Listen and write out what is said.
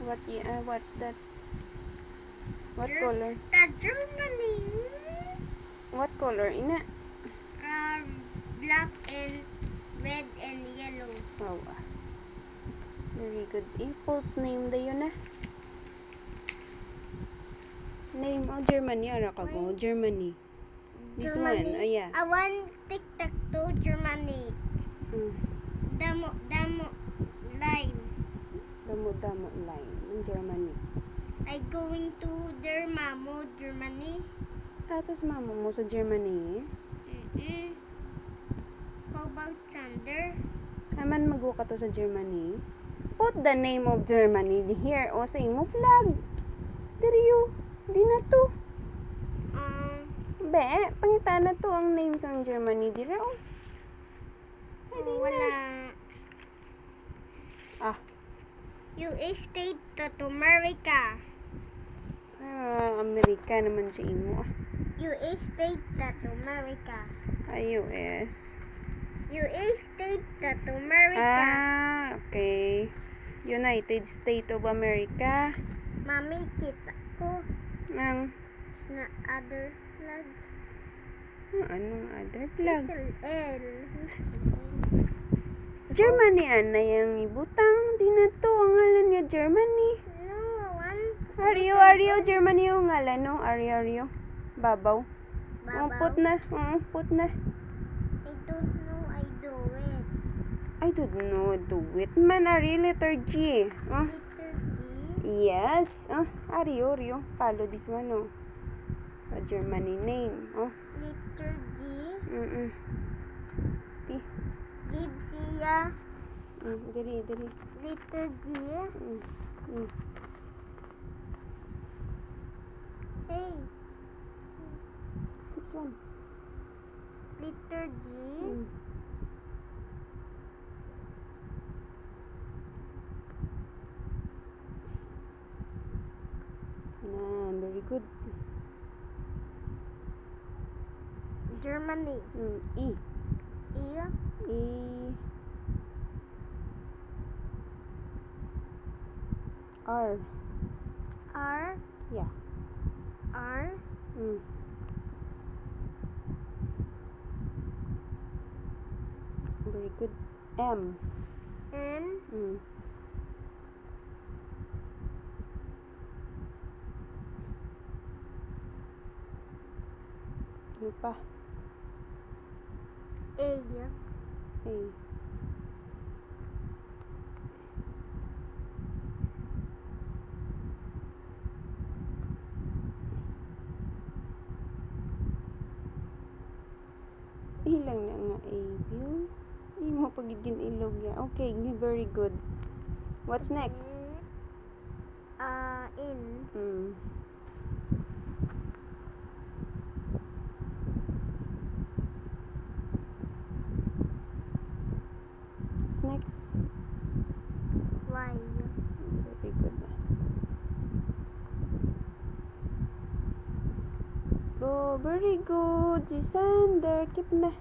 What's that? What color? The Germany. What color ina? Black and red and yellow. Wow. Very good. Both name da yun ah. Name Germany ara ka go. Germany. This one, yeah. I want tic-tac-toe Germany. Damo line. Damo line in Germany. I going to their mamo Germany. Tapos mama mo sa Germany. How about Sander? Aman magbuka to sa Germany. Put the name of Germany here o sa imo flag. Diriyo. Di na to. Be, pangita na to ang name sa Germany dira o. Di wala. Ah. US State to America. Amerika naman sa imo. US State to America. US. US State to America. Okay. United States of America. Mami, kita ko. Ang na other flag. Anong other flag? L. Germany ana yang ibutang. Di na to ang ngalan nga Germany. No, one. Ario Germany yung ngalan no. Ario. Babaw. Put na. Put na. I don't know. Do it man. Ari letter G. Letter G? Yes. Ario. Follow this one no. A Germany name. Letter G? T. Give siya. Diri. Letter G? Hey. This one. Letter G? Very good. Germany. E. E? R. R? Yeah. R? Very good. M. M? Ano pa? A. A. Ilang na nga A. View. Imo pagiging ilog ya. Okay, very good. What's next? N. What's next? Y. Very good. Oh, very good. Si Sander. Keep na.